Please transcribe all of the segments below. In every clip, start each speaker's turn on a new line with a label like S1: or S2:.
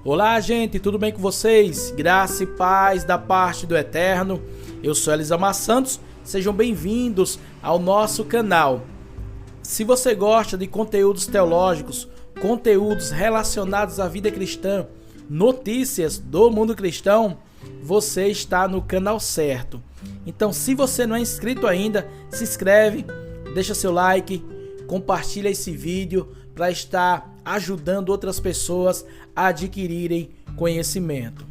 S1: Olá, gente, tudo bem com vocês? Graça e paz da parte do Eterno. Eu sou Elisama Santos, sejam bem-vindos ao nosso canal. Se você gosta de conteúdos teológicos, conteúdos relacionados à vida cristã, notícias do mundo cristão, você está no canal certo. Então, se você não é inscrito ainda, se inscreve, deixa seu like, compartilha esse vídeo para estar ajudando outras pessoas a adquirirem conhecimento.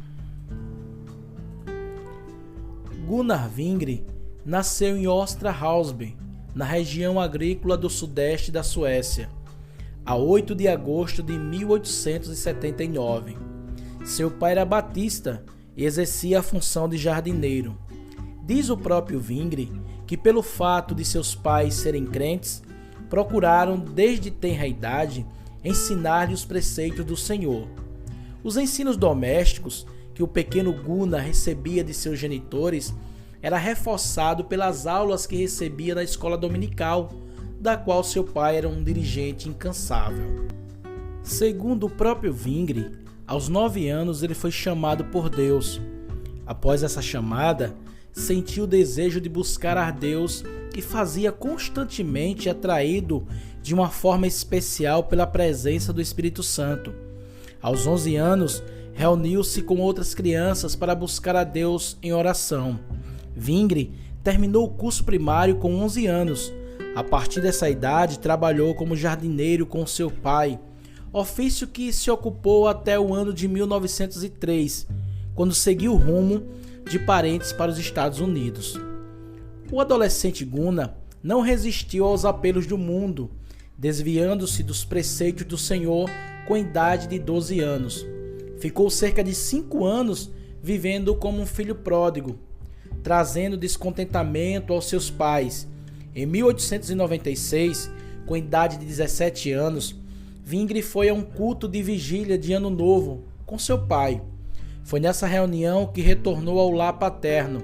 S1: Gunnar Vingre nasceu em Östra Husby, na região agrícola do sudeste da Suécia, a 8 de agosto de 1879. Seu pai era batista e exercia a função de jardineiro. Diz o próprio Vingre que, pelo fato de seus pais serem crentes, procuraram desde tenra idade ensinar-lhe os preceitos do Senhor. Os ensinos domésticos que o pequeno Gunnar recebia de seus genitores era reforçado pelas aulas que recebia na escola dominical, da qual seu pai era um dirigente incansável. Segundo o próprio Vingre, aos 9 anos ele foi chamado por Deus. Após essa chamada, sentiu o desejo de buscar a Deus e fazia constantemente atraído de uma forma especial pela presença do Espírito Santo. Aos 11 anos, reuniu-se com outras crianças para buscar a Deus em oração. Vingre terminou o curso primário com 11 anos. A partir dessa idade, trabalhou como jardineiro com seu pai, ofício que se ocupou até o ano de 1903, quando seguiu o rumo de parentes para os Estados Unidos. O adolescente Gunnar não resistiu aos apelos do mundo, desviando-se dos preceitos do Senhor com idade de 12 anos. Ficou cerca de 5 anos vivendo como um filho pródigo, trazendo descontentamento aos seus pais. Em 1896, com idade de 17 anos, Vingre foi a um culto de vigília de Ano Novo com seu pai. Foi nessa reunião que retornou ao lar paterno.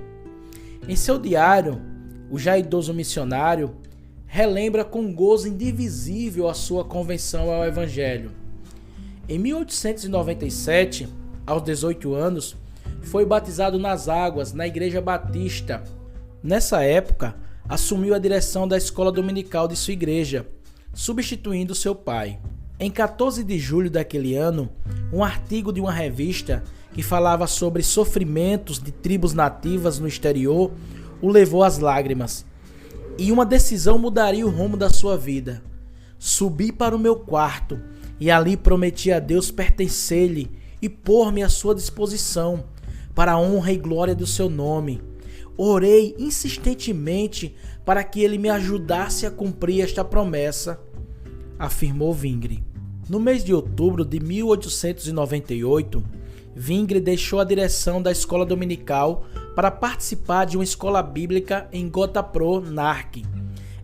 S1: Em seu diário, o já idoso missionário relembra com gozo indivisível a sua conversão ao Evangelho. Em 1897, aos 18 anos, foi batizado nas águas na Igreja Batista. Nessa época, assumiu a direção da escola dominical de sua igreja, substituindo seu pai. Em 14 de julho daquele ano, um artigo de uma revista que falava sobre sofrimentos de tribos nativas no exterior o levou às lágrimas. E uma decisão mudaria o rumo da sua vida. Subi para o meu quarto e ali prometi a Deus pertencer-lhe e pôr-me à sua disposição para a honra e glória do seu nome. Orei insistentemente para que ele me ajudasse a cumprir esta promessa, afirmou Vingre. No mês de outubro de 1898, Vingre deixou a direção da escola dominical para participar de uma escola bíblica em Gotapro, Nark.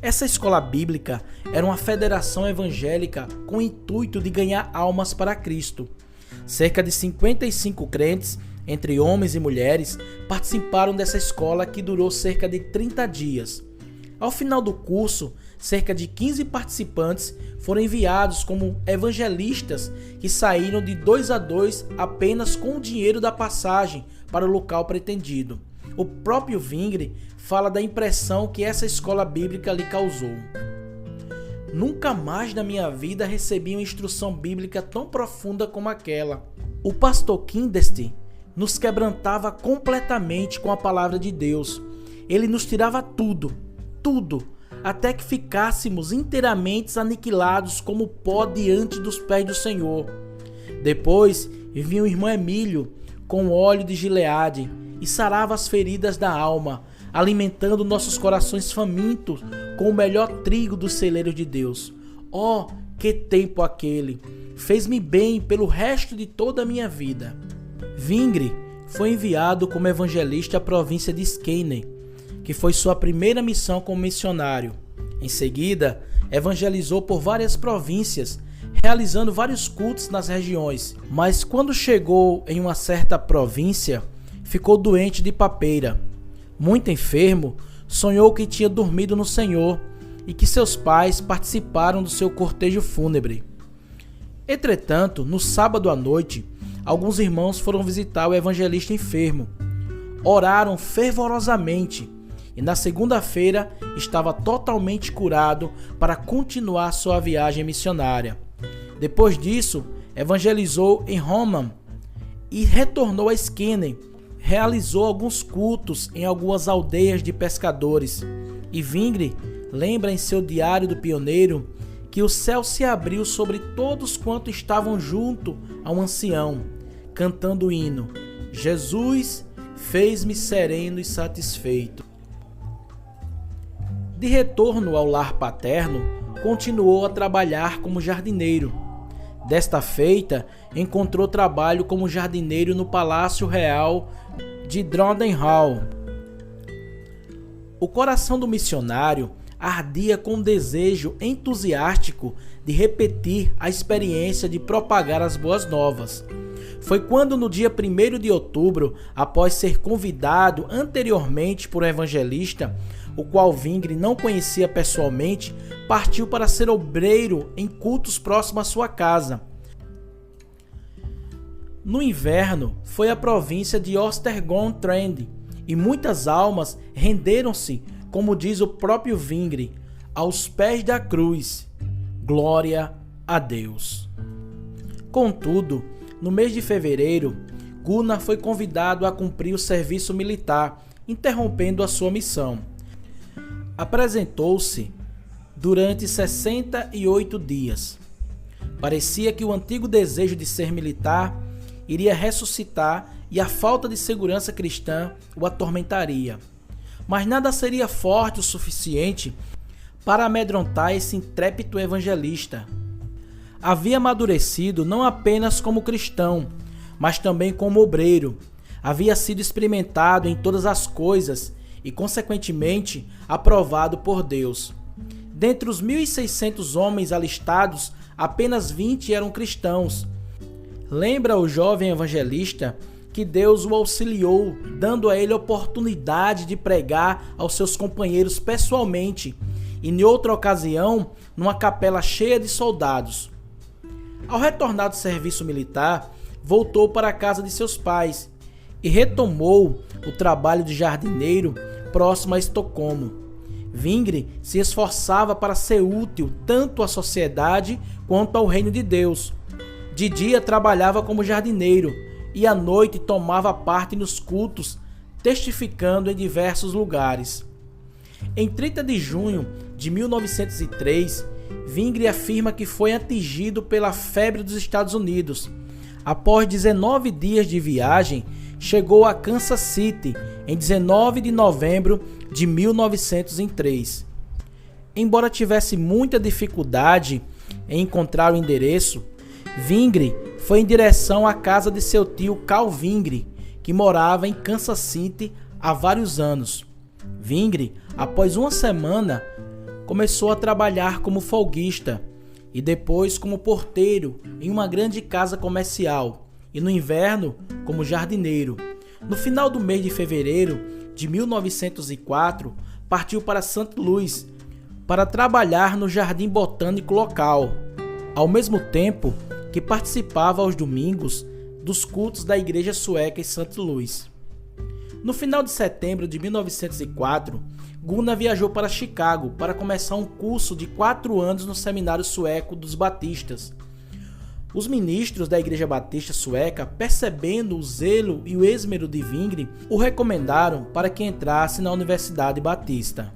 S1: Essa escola bíblica era uma federação evangélica com o intuito de ganhar almas para Cristo. Cerca de 55 crentes, entre homens e mulheres, participaram dessa escola que durou cerca de 30 dias. Ao final do curso, cerca de 15 participantes foram enviados como evangelistas que saíram de 2 a 2 apenas com o dinheiro da passagem para o local pretendido. O próprio Vingre fala da impressão que essa escola bíblica lhe causou. Nunca mais na minha vida recebi uma instrução bíblica tão profunda como aquela. O pastor Kindest nos quebrantava completamente com a palavra de Deus. Ele nos tirava tudo, até que ficássemos inteiramente aniquilados como pó diante dos pés do Senhor. Depois vinha o irmão Emílio com óleo de Gileade e sarava as feridas da alma, alimentando nossos corações famintos com o melhor trigo dos celeiros de Deus. Oh, que tempo aquele! Fez-me bem pelo resto de toda a minha vida. Vingre foi enviado como evangelista à província de Skene, que foi sua primeira missão como missionário. Em seguida, evangelizou por várias províncias, realizando vários cultos nas regiões. Mas quando chegou em uma certa província, ficou doente de papeira. Muito enfermo, sonhou que tinha dormido no Senhor e que seus pais participaram do seu cortejo fúnebre. Entretanto, no sábado à noite, alguns irmãos foram visitar o evangelista enfermo. Oraram fervorosamente e na segunda-feira estava totalmente curado para continuar sua viagem missionária. Depois disso, evangelizou em Roma e retornou a Skinner. Realizou alguns cultos em algumas aldeias de pescadores. E Zwingli lembra em seu diário do pioneiro que o céu se abriu sobre todos quantos estavam junto ao ancião, cantando o hino: Jesus fez-me sereno e satisfeito. De retorno ao lar paterno, continuou a trabalhar como jardineiro. Desta feita, encontrou trabalho como jardineiro no Palácio Real de Drondenhall. O coração do missionário ardia com um desejo entusiástico de repetir a experiência de propagar as boas novas. Foi quando, no dia 1º de outubro, após ser convidado anteriormente por um evangelista, o qual Zwingli não conhecia pessoalmente, partiu para ser obreiro em cultos próximos à sua casa. No inverno, foi à província de Östergötland e muitas almas renderam-se, como diz o próprio Zwingli, aos pés da cruz. Glória a Deus. Contudo, no mês de fevereiro, Gunnar foi convidado a cumprir o serviço militar, interrompendo a sua missão. Apresentou-se durante 68 dias. Parecia que o antigo desejo de ser militar iria ressuscitar e a falta de segurança cristã o atormentaria. Mas nada seria forte o suficiente para amedrontar esse intrépido evangelista. Havia amadurecido não apenas como cristão, mas também como obreiro. Havia sido experimentado em todas as coisas e, consequentemente, aprovado por Deus. Dentre os 1.600 homens alistados, apenas 20 eram cristãos. Lembra o jovem evangelista que Deus o auxiliou, dando a ele a oportunidade de pregar aos seus companheiros pessoalmente e, em outra ocasião, numa capela cheia de soldados. Ao retornar do serviço militar, voltou para a casa de seus pais e retomou o trabalho de jardineiro próximo a Estocolmo. Zwingli se esforçava para ser útil tanto à sociedade quanto ao reino de Deus. De dia trabalhava como jardineiro e à noite tomava parte nos cultos, testificando em diversos lugares. Em 30 de junho de 1903, Zwingli afirma que foi atingido pela febre dos Estados Unidos. Após 19 dias de viagem, chegou a Kansas City em 19 de novembro de 1903. Embora tivesse muita dificuldade em encontrar o endereço, Zwingli foi em direção à casa de seu tio Carl Zwingli, que morava em Kansas City há vários anos. Zwingli, após uma semana, começou a trabalhar como folguista e depois como porteiro em uma grande casa comercial e no inverno como jardineiro. No final do mês de fevereiro de 1904, partiu para St. Louis para trabalhar no jardim botânico local, ao mesmo tempo que participava aos domingos dos cultos da igreja sueca em St. Louis. No final de setembro de 1904, Gunnar viajou para Chicago para começar um curso de 4 anos no seminário sueco dos batistas. Os ministros da Igreja Batista Sueca, percebendo o zelo e o esmero de Zwingli, o recomendaram para que entrasse na Universidade Batista.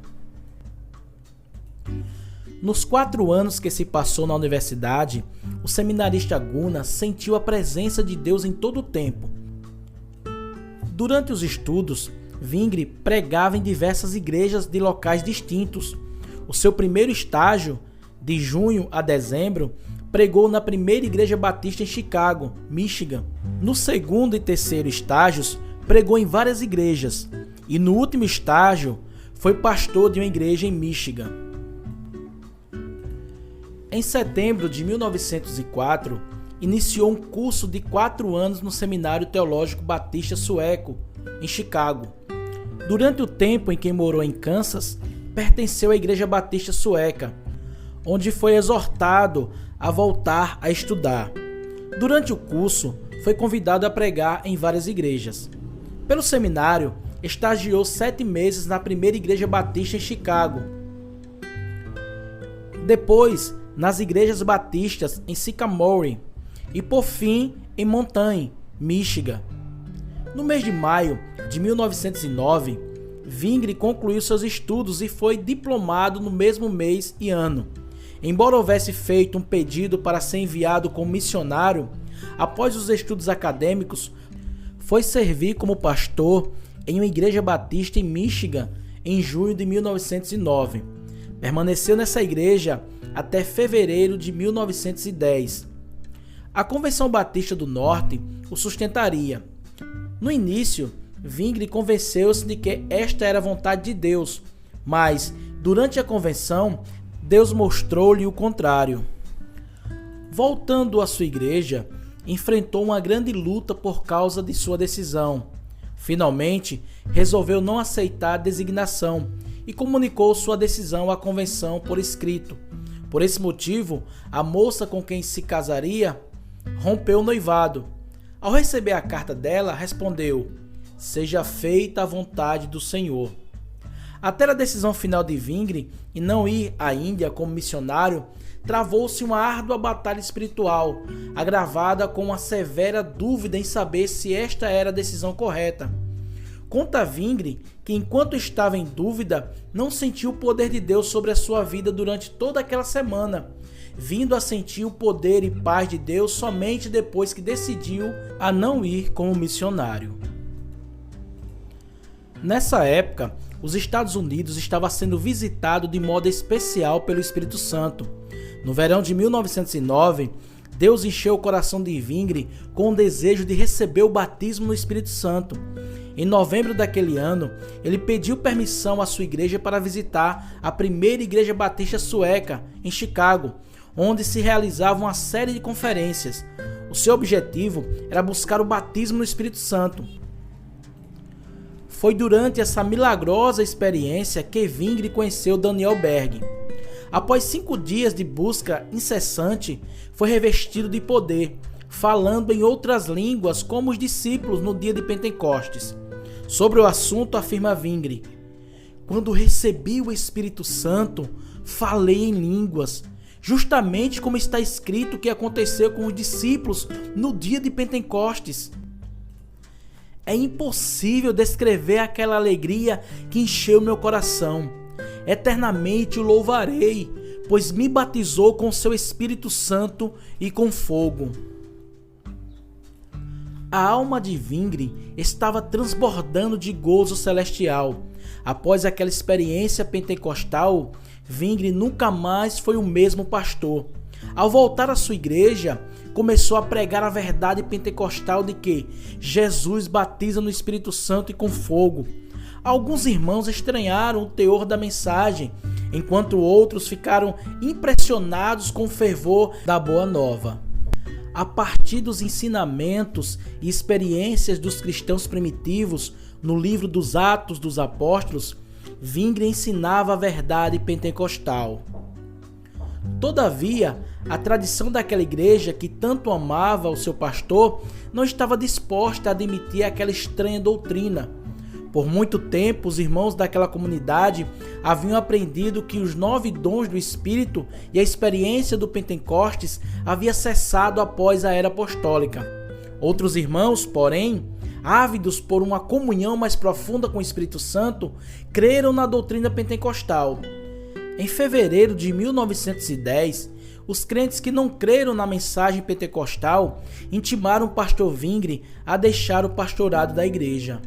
S1: Nos 4 anos que se passou na universidade, o seminarista Gunnar sentiu a presença de Deus em todo o tempo. Durante os estudos, Zwingli pregava em diversas igrejas de locais distintos. O seu primeiro estágio, de junho a dezembro, pregou na primeira igreja batista em Chicago, Michigan. No segundo e terceiro estágios, pregou em várias igrejas. E no último estágio, foi pastor de uma igreja em Michigan. Em setembro de 1904, iniciou um curso de 4 anos no Seminário Teológico Batista Sueco, em Chicago. Durante o tempo em que morou em Kansas, pertenceu à Igreja Batista Sueca, onde foi exortado a voltar a estudar. Durante o curso, foi convidado a pregar em várias igrejas. Pelo seminário, estagiou 7 meses na primeira igreja batista em Chicago. Depois, nas igrejas batistas em Sycamore e, por fim, em Mountain, Michigan. No mês de maio de 1909, Zwingli concluiu seus estudos e foi diplomado no mesmo mês e ano. Embora houvesse feito um pedido para ser enviado como missionário, após os estudos acadêmicos, foi servir como pastor em uma igreja batista em Michigan em junho de 1909. Permaneceu nessa igreja até fevereiro de 1910. A Convenção Batista do Norte o sustentaria. No início, Zwingli convenceu-se de que esta era a vontade de Deus, mas, durante a convenção, Deus mostrou-lhe o contrário. Voltando à sua igreja, enfrentou uma grande luta por causa de sua decisão. Finalmente, resolveu não aceitar a designação e comunicou sua decisão à convenção por escrito. Por esse motivo, a moça com quem se casaria rompeu o noivado. Ao receber a carta dela, respondeu: "Seja feita a vontade do Senhor." Até a decisão final de Zwingli em não ir à Índia como missionário, travou-se uma árdua batalha espiritual, agravada com uma severa dúvida em saber se esta era a decisão correta. Conta Zwingli que, enquanto estava em dúvida, não sentiu o poder de Deus sobre a sua vida durante toda aquela semana, vindo a sentir o poder e paz de Deus somente depois que decidiu a não ir como missionário. Nessa época, os Estados Unidos estava sendo visitado de modo especial pelo Espírito Santo. No verão de 1909, Deus encheu o coração de Zwingli com o desejo de receber o batismo no Espírito Santo. Em novembro daquele ano, ele pediu permissão à sua igreja para visitar a primeira igreja batista sueca, em Chicago, onde se realizava uma série de conferências. O seu objetivo era buscar o batismo no Espírito Santo. Foi durante essa milagrosa experiência que Zwingli conheceu Daniel Berg. Após 5 dias de busca incessante, foi revestido de poder, falando em outras línguas como os discípulos no dia de Pentecostes. Sobre o assunto, afirma Zwingli: "Quando recebi o Espírito Santo, falei em línguas, justamente como está escrito que aconteceu com os discípulos no dia de Pentecostes. É impossível descrever aquela alegria que encheu meu coração. Eternamente o louvarei, pois me batizou com seu Espírito Santo e com fogo." A alma de Zwingli estava transbordando de gozo celestial. Após aquela experiência pentecostal, Zwingli nunca mais foi o mesmo pastor. Ao voltar à sua igreja, começou a pregar a verdade pentecostal de que Jesus batiza no Espírito Santo e com fogo. Alguns irmãos estranharam o teor da mensagem, enquanto outros ficaram impressionados com o fervor da Boa Nova. A partir dos ensinamentos e experiências dos cristãos primitivos no livro dos Atos dos Apóstolos, Zwingli ensinava a verdade pentecostal. Todavia, a tradição daquela igreja que tanto amava o seu pastor não estava disposta a admitir aquela estranha doutrina. Por muito tempo, os irmãos daquela comunidade haviam aprendido que os 9 dons do Espírito e a experiência do Pentecostes havia cessado após a era apostólica. Outros irmãos, porém, ávidos por uma comunhão mais profunda com o Espírito Santo, creram na doutrina pentecostal. Em fevereiro de 1910, os crentes que não creram na mensagem pentecostal intimaram o pastor Zwingli a deixar o pastorado da igreja.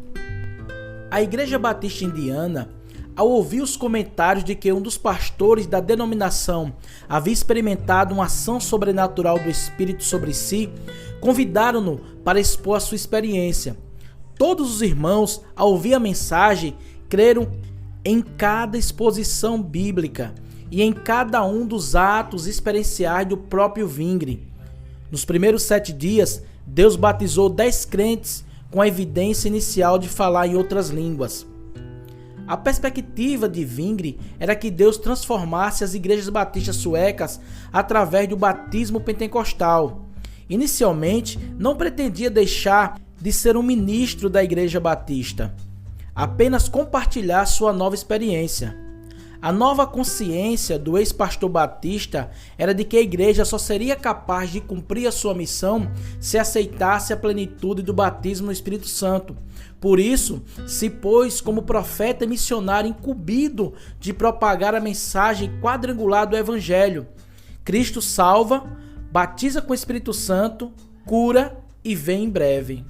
S1: A Igreja Batista Indiana, ao ouvir os comentários de que um dos pastores da denominação havia experimentado uma ação sobrenatural do Espírito sobre si, convidaram-no para expor a sua experiência. Todos os irmãos, ao ouvir a mensagem, creram em cada exposição bíblica e em cada um dos atos experienciais do próprio Zwingli. Nos primeiros 7 dias, Deus batizou 10 crentes com a evidência inicial de falar em outras línguas. A perspectiva de Zwingli era que Deus transformasse as igrejas batistas suecas através do batismo pentecostal. Inicialmente, não pretendia deixar de ser um ministro da Igreja Batista, apenas compartilhar sua nova experiência. A nova consciência do ex-pastor Batista era de que a igreja só seria capaz de cumprir a sua missão se aceitasse a plenitude do batismo no Espírito Santo. Por isso, se pôs como profeta e missionário incumbido de propagar a mensagem quadrangular do Evangelho. Cristo salva, batiza com o Espírito Santo, cura e vem em breve.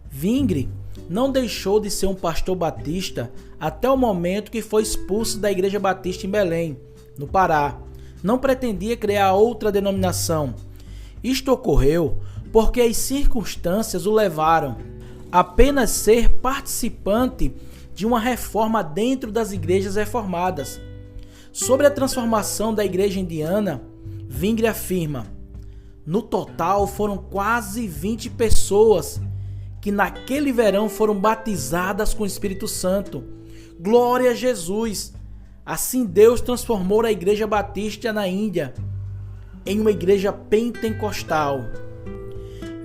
S1: Vingre não deixou de ser um pastor batista até o momento que foi expulso da Igreja Batista em Belém, no Pará. Não pretendia criar outra denominação. Isto ocorreu porque as circunstâncias o levaram a apenas ser participante de uma reforma dentro das igrejas reformadas. Sobre a transformação da igreja indiana, Vingre afirma: no total foram quase 20 pessoas que naquele verão foram batizadas com o Espírito Santo. Glória a Jesus! Assim Deus transformou a Igreja Batista na Índia em uma igreja pentecostal.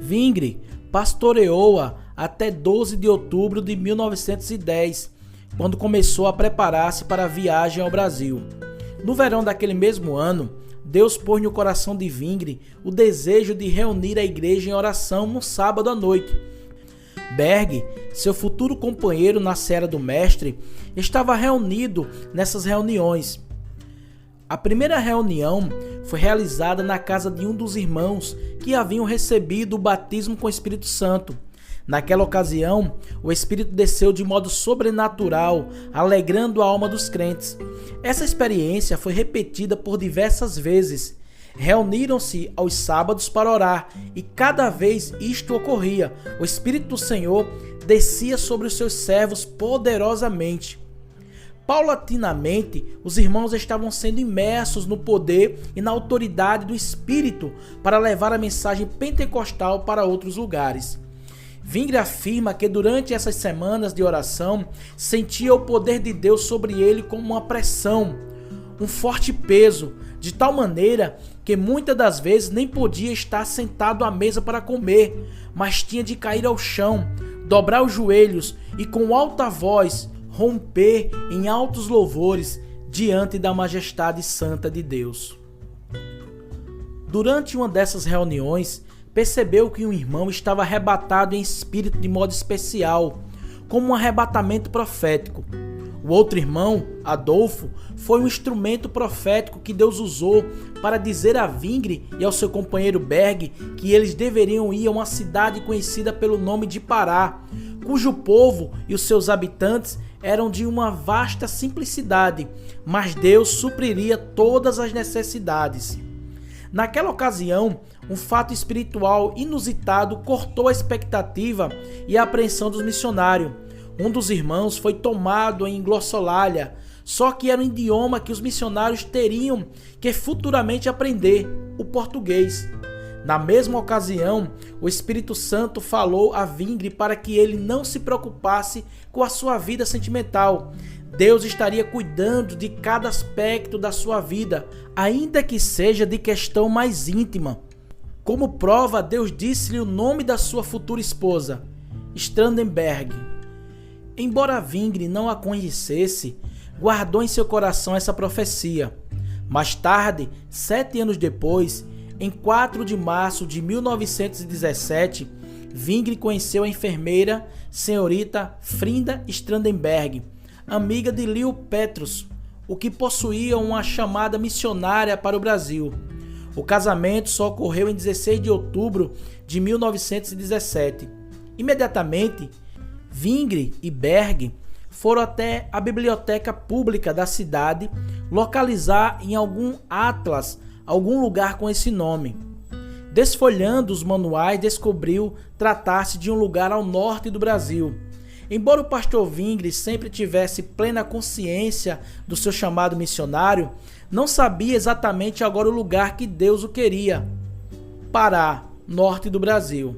S1: Vingre pastoreou-a até 12 de outubro de 1910, quando começou a preparar-se para a viagem ao Brasil. No verão daquele mesmo ano, Deus pôs no coração de Vingre o desejo de reunir a igreja em oração no sábado à noite. Berg, seu futuro companheiro na seara do mestre, estava reunido nessas reuniões. A primeira reunião foi realizada na casa de um dos irmãos que haviam recebido o batismo com o Espírito Santo. Naquela ocasião, o Espírito desceu de modo sobrenatural, alegrando a alma dos crentes. Essa experiência foi repetida por diversas vezes. Reuniram-se aos sábados para orar, e cada vez isto ocorria, o Espírito do Senhor descia sobre os seus servos poderosamente. Paulatinamente, os irmãos estavam sendo imersos no poder e na autoridade do Espírito para levar a mensagem pentecostal para outros lugares. Vingre afirma que durante essas semanas de oração sentia o poder de Deus sobre ele como uma pressão, um forte peso, de tal maneira que muitas das vezes nem podia estar sentado à mesa para comer, mas tinha de cair ao chão, dobrar os joelhos e com alta voz romper em altos louvores diante da majestade santa de Deus. Durante uma dessas reuniões, percebeu que um irmão estava arrebatado em espírito de modo especial, como um arrebatamento profético. O outro irmão, Adolfo, foi um instrumento profético que Deus usou para dizer a Vingre e ao seu companheiro Berg que eles deveriam ir a uma cidade conhecida pelo nome de Pará, cujo povo e os seus habitantes eram de uma vasta simplicidade, mas Deus supriria todas as necessidades. Naquela ocasião, um fato espiritual inusitado cortou a expectativa e a apreensão dos missionários. Um dos irmãos foi tomado em glossolalia, só que era um idioma que os missionários teriam que futuramente aprender, o português. Na mesma ocasião, o Espírito Santo falou a Vingre para que ele não se preocupasse com a sua vida sentimental. Deus estaria cuidando de cada aspecto da sua vida, ainda que seja de questão mais íntima. Como prova, Deus disse-lhe o nome da sua futura esposa, Strandenberg. Embora Vingre não a conhecesse, guardou em seu coração essa profecia. Mais tarde, 7 anos depois, em 4 de março de 1917, Vingre conheceu a enfermeira senhorita Frinda Strandenberg, amiga de Leo Petrus, o que possuía uma chamada missionária para o Brasil. O casamento só ocorreu em 16 de outubro de 1917. Imediatamente, Vingre e Berg foram até a biblioteca pública da cidade localizar em algum atlas algum lugar com esse nome. Desfolhando os manuais, descobriu tratar-se de um lugar ao norte do Brasil. Embora o pastor Vingre sempre tivesse plena consciência do seu chamado missionário, não sabia exatamente agora o lugar que Deus o queria: Pará, norte do Brasil.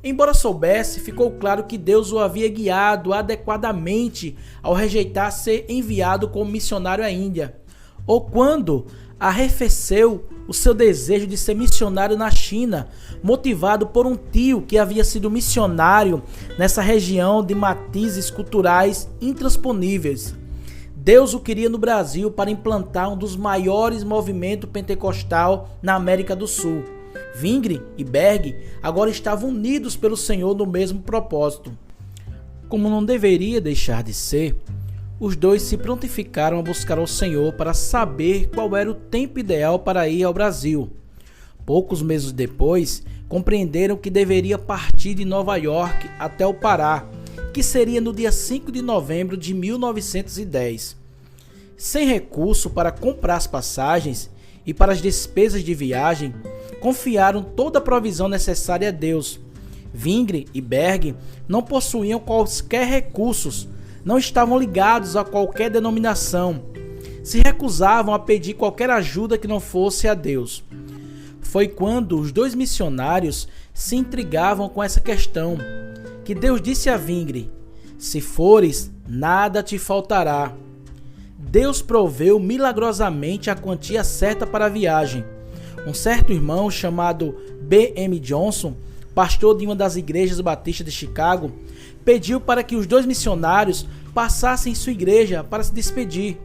S1: Embora soubesse, ficou claro que Deus o havia guiado adequadamente ao rejeitar ser enviado como missionário à Índia, ou quando arrefeceu o seu desejo de ser missionário na China, motivado por um tio que havia sido missionário nessa região de matizes culturais intransponíveis. Deus o queria no Brasil para implantar um dos maiores movimentos pentecostal na América do Sul. Vingre e Berg agora estavam unidos pelo Senhor no mesmo propósito. Como não deveria deixar de ser, os dois se prontificaram a buscar ao Senhor para saber qual era o tempo ideal para ir ao Brasil. Poucos meses depois, compreenderam que deveria partir de Nova York até o Pará, que seria no dia 5 de novembro de 1910. Sem recurso para comprar as passagens e para as despesas de viagem, confiaram toda a provisão necessária a Deus. Vingre e Berg não possuíam quaisquer recursos, não estavam ligados a qualquer denominação, se recusavam a pedir qualquer ajuda que não fosse a Deus. Foi quando os dois missionários se intrigavam com essa questão, que Deus disse a Vingre: se fores, nada te faltará. Deus proveu milagrosamente a quantia certa para a viagem. Um certo irmão chamado B.M. Johnson, pastor de uma das igrejas batistas de Chicago, pediu para que os dois missionários passassem em sua igreja para se despedir.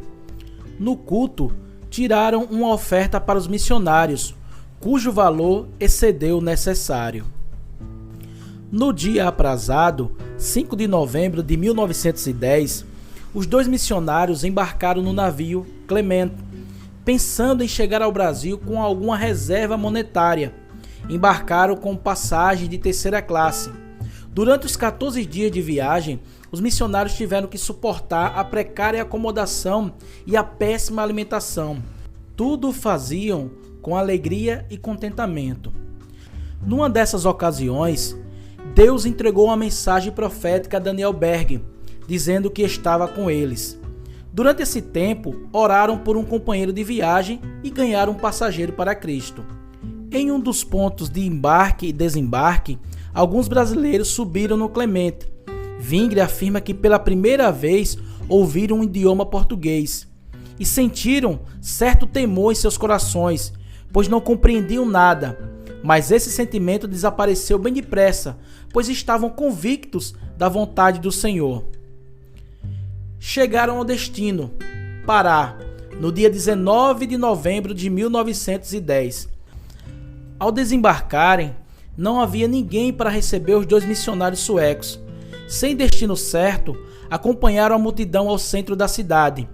S1: No culto, tiraram uma oferta para os missionários, cujo valor excedeu o necessário. No dia aprazado, 5 de novembro de 1910, os dois missionários embarcaram no navio Clement, pensando em chegar ao Brasil com alguma reserva monetária. Embarcaram com passagem de terceira classe. Durante os 14 dias de viagem, os missionários tiveram que suportar a precária acomodação e a péssima alimentação. Tudo faziam com alegria e contentamento. Numa dessas ocasiões, Deus entregou uma mensagem profética a Daniel Berg, dizendo que estava com eles. Durante esse tempo, oraram por um companheiro de viagem e ganharam um passageiro para Cristo. Em um dos pontos de embarque e desembarque, alguns brasileiros subiram no Clemente. Vingre afirma que pela primeira vez ouviram um idioma português e sentiram certo temor em seus corações, pois não compreendiam nada. Mas esse sentimento desapareceu bem depressa, pois estavam convictos da vontade do Senhor. Chegaram ao destino, Pará, no dia 19 de novembro de 1910. Ao desembarcarem, não havia ninguém para receber os dois missionários suecos. Sem destino certo, acompanharam a multidão ao centro da cidade.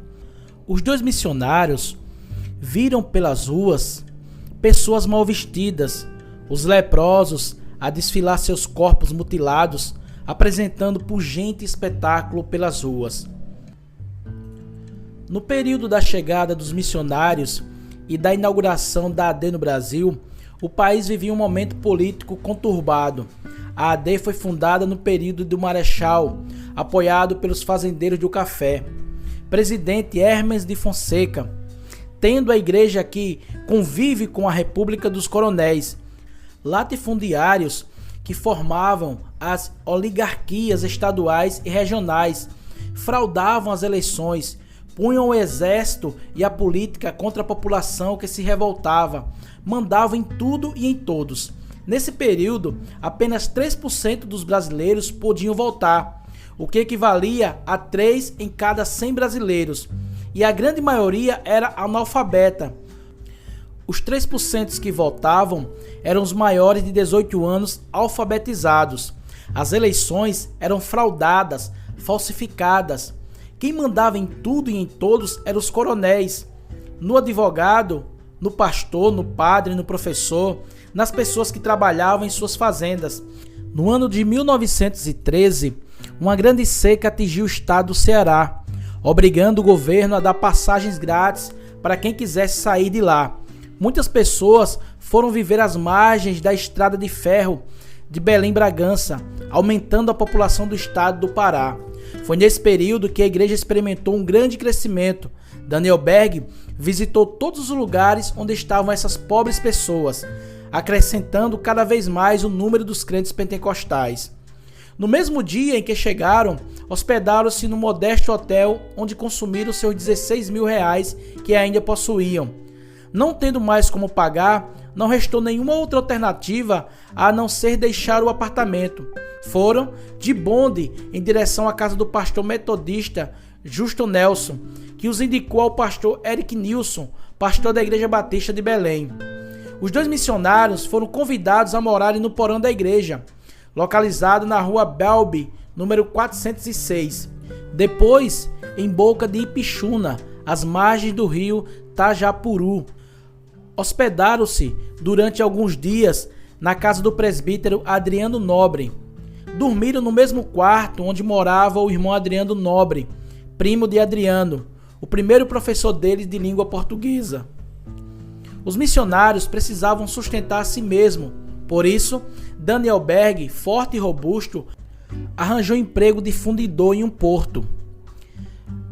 S1: Os dois missionários viram pelas ruas pessoas mal vestidas, os leprosos a desfilar seus corpos mutilados, apresentando pungente espetáculo pelas ruas. No período da chegada dos missionários e da inauguração da AD no Brasil, o país vivia um momento político conturbado. A AD foi fundada no período do Marechal, apoiado pelos fazendeiros do café. Presidente Hermes de Fonseca, tendo a igreja que convive com a República dos Coronéis, latifundiários que formavam as oligarquias estaduais e regionais, fraudavam as eleições, punham o exército e a política contra a população que se revoltava, mandavam em tudo e em todos. Nesse período, apenas 3% dos brasileiros podiam votar, o que equivalia a 3 em cada 100 brasileiros, e a grande maioria era analfabeta. Os 3% que votavam eram os maiores de 18 anos alfabetizados. As eleições eram fraudadas, falsificadas. Quem mandava em tudo e em todos eram os coronéis. No advogado, no pastor, no padre, no professor, nas pessoas que trabalhavam em suas fazendas. No ano de 1913, uma grande seca atingiu o estado do Ceará, obrigando o governo a dar passagens grátis para quem quisesse sair de lá. Muitas pessoas foram viver às margens da estrada de ferro de Belém-Bragança, aumentando a população do estado do Pará. Foi nesse período que a igreja experimentou um grande crescimento. Daniel Berg visitou todos os lugares onde estavam essas pobres pessoas, acrescentando cada vez mais o número dos crentes pentecostais. No mesmo dia em que chegaram, hospedaram-se no modesto hotel onde consumiram seus 16 mil reais que ainda possuíam. Não tendo mais como pagar, não restou nenhuma outra alternativa a não ser deixar o apartamento. Foram de bonde em direção à casa do pastor metodista Justo Nelson, que os indicou ao pastor Eric Nilson, pastor da Igreja Batista de Belém. Os dois missionários foram convidados a morarem no porão da igreja, localizado na rua Belby, número 406. Depois, em Boca de Ipixuna, às margens do rio Tajapuru. Hospedaram-se durante alguns dias na casa do presbítero Adriano Nobre. Dormiram no mesmo quarto onde morava o irmão Adriano Nobre, primo de Adriano, o primeiro professor deles de língua portuguesa. Os missionários precisavam sustentar a si mesmo, por isso, Daniel Berg, forte e robusto, arranjou emprego de fundidor em um porto.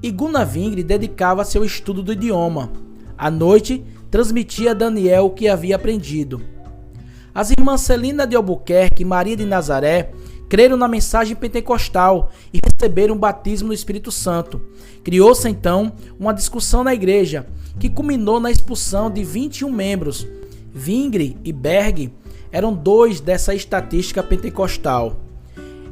S1: E Gunnar Vingre dedicava-se ao estudo do idioma. À noite, transmitia a Daniel o que havia aprendido. As irmãs Celina de Albuquerque e Maria de Nazaré creram na mensagem pentecostal e receberam o batismo no Espírito Santo. Criou-se então uma discussão na igreja, que culminou na expulsão de 21 membros. Vingre e Berg eram dois dessa estatística pentecostal.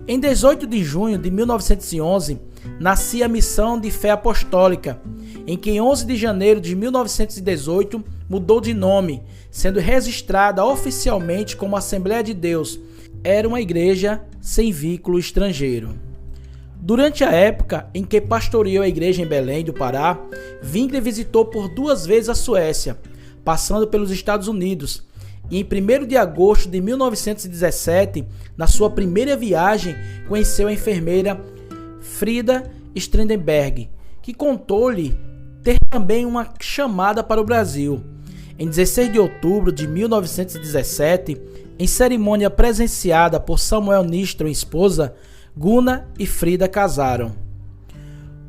S1: Em 18 de junho de 1911, nascia a Missão de Fé Apostólica, em que em 11 de janeiro de 1918 mudou de nome, sendo registrada oficialmente como Assembleia de Deus. Era uma igreja sem vínculo estrangeiro. Durante a época em que pastoreou a igreja em Belém do Pará, Vingre visitou por 2 vezes a Suécia, passando pelos Estados Unidos, e em 1º de agosto de 1917, na sua primeira viagem, conheceu a enfermeira Frida Strendenberg, que contou-lhe ter também uma chamada para o Brasil. Em 16 de outubro de 1917, em cerimônia presenciada por Samuel Nistro e esposa, Gunnar e Frida casaram.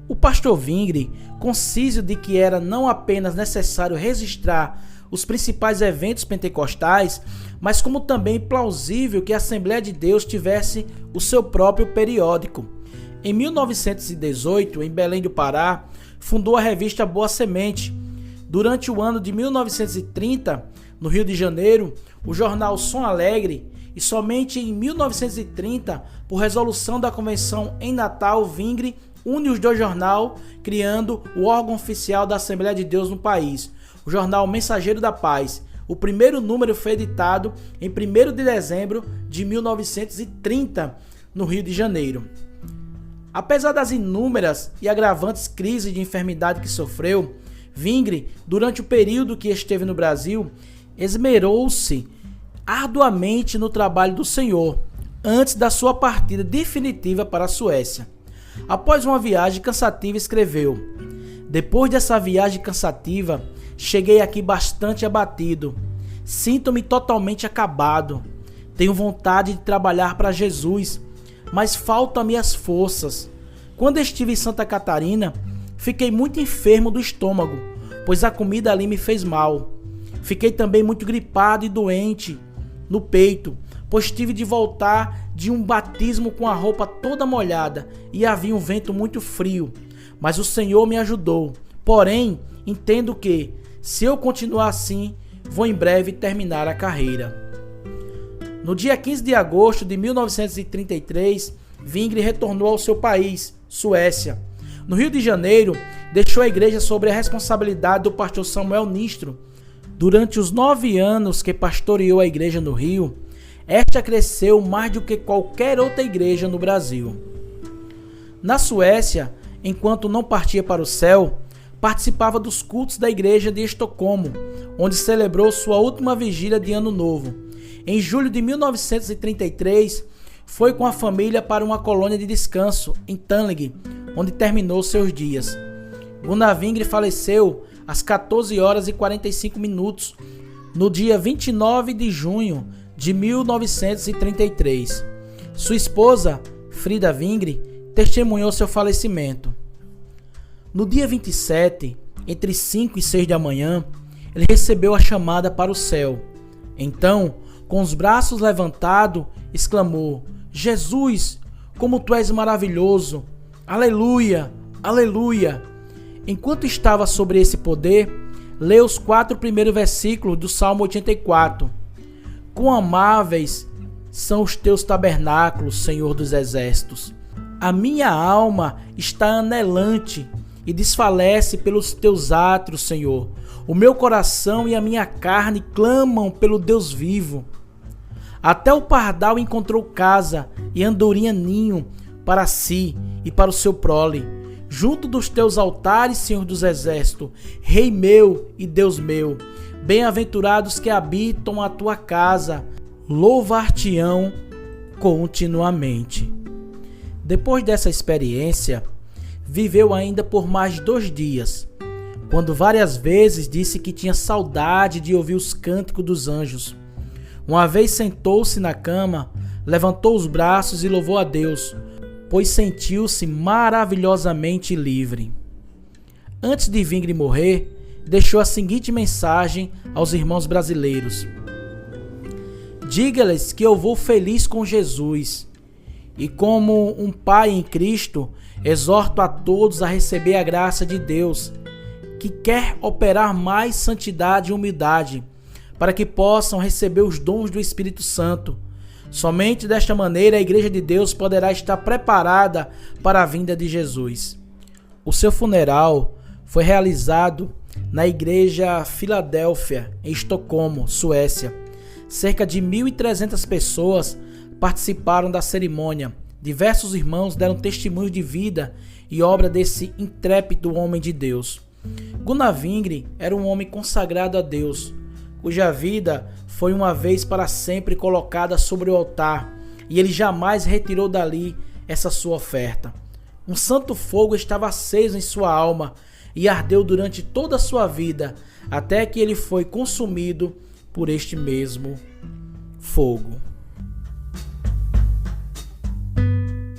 S1: O pastor Vingre, consciente de que era não apenas necessário registrar os principais eventos pentecostais, mas como também plausível que a Assembleia de Deus tivesse o seu próprio periódico. Em 1918, em Belém do Pará, fundou a revista Boa Semente. Durante o ano de 1930, no Rio de Janeiro, o jornal Som Alegre, e somente em 1930, por resolução da convenção em Natal, Vingre une os dois jornais, criando o órgão oficial da Assembleia de Deus no país, o jornal Mensageiro da Paz. O primeiro número foi editado em 1º de dezembro de 1930, no Rio de Janeiro. Apesar das inúmeras e agravantes crises de enfermidade que sofreu, Vingre, durante o período que esteve no Brasil, esmerou-se arduamente no trabalho do Senhor, antes da sua partida definitiva para a Suécia. Após uma viagem cansativa, escreveu: "Depois dessa viagem cansativa, cheguei aqui bastante abatido. Sinto-me totalmente acabado. Tenho vontade de trabalhar para Jesus, mas faltam-me as forças. Quando estive em Santa Catarina, fiquei muito enfermo do estômago, pois a comida ali me fez mal. Fiquei também muito gripado e doente no peito, pois tive de voltar de um batismo com a roupa toda molhada e havia um vento muito frio. Mas o Senhor me ajudou. Porém, entendo que, se eu continuar assim, vou em breve terminar a carreira." No dia 15 de agosto de 1933, Vingre retornou ao seu país, Suécia. No Rio de Janeiro, deixou a igreja sob a responsabilidade do pastor Samuel Nistro. Durante os 9 anos que pastoreou a igreja no Rio, esta cresceu mais do que qualquer outra igreja no Brasil. Na Suécia, enquanto não partia para o céu, participava dos cultos da igreja de Estocolmo, onde celebrou sua última vigília de Ano Novo. Em julho de 1933, foi com a família para uma colônia de descanso em Tanleg, onde terminou seus dias. Gunnar Vingre faleceu às 14 horas e 45 minutos, no dia 29 de junho de 1933. Sua esposa, Frida Vingre, testemunhou seu falecimento. No dia 27, entre 5 e 6 da manhã, ele recebeu a chamada para o céu. Então, com os braços levantados, exclamou: "Jesus, como tu és maravilhoso! Aleluia! Aleluia!" Enquanto estava sobre esse poder, lê os 4 primeiros versículos do Salmo 84. Quão amáveis são os teus tabernáculos, Senhor dos exércitos. A minha alma está anelante e desfalece pelos teus átrios, Senhor. O meu coração e a minha carne clamam pelo Deus vivo. Até o pardal encontrou casa e a andorinha ninho para si e para o seu prole. Junto dos teus altares, Senhor dos exércitos, Rei meu e Deus meu, bem-aventurados que habitam a tua casa, louvar-te-ão continuamente. Depois dessa experiência, viveu ainda por mais 2 dias, quando várias vezes disse que tinha saudade de ouvir os cânticos dos anjos. Uma vez sentou-se na cama, levantou os braços e louvou a Deus, pois sentiu-se maravilhosamente livre. Antes de Zwingli morrer, deixou a seguinte mensagem aos irmãos brasileiros: diga-lhes que eu vou feliz com Jesus, e como um pai em Cristo, exorto a todos a receber a graça de Deus, que quer operar mais santidade e humildade, para que possam receber os dons do Espírito Santo. Somente desta maneira a Igreja de Deus poderá estar preparada para a vinda de Jesus. O seu funeral foi realizado na Igreja Filadélfia, em Estocolmo, Suécia. Cerca de 1.300 pessoas participaram da cerimônia. Diversos irmãos deram testemunho de vida e obra desse intrépido homem de Deus. Gunnar Zwingli era um homem consagrado a Deus, cuja vida foi uma vez para sempre colocada sobre o altar, e ele jamais retirou dali essa sua oferta. Um santo fogo estava aceso em sua alma e ardeu durante toda a sua vida, até que ele foi consumido por este mesmo fogo.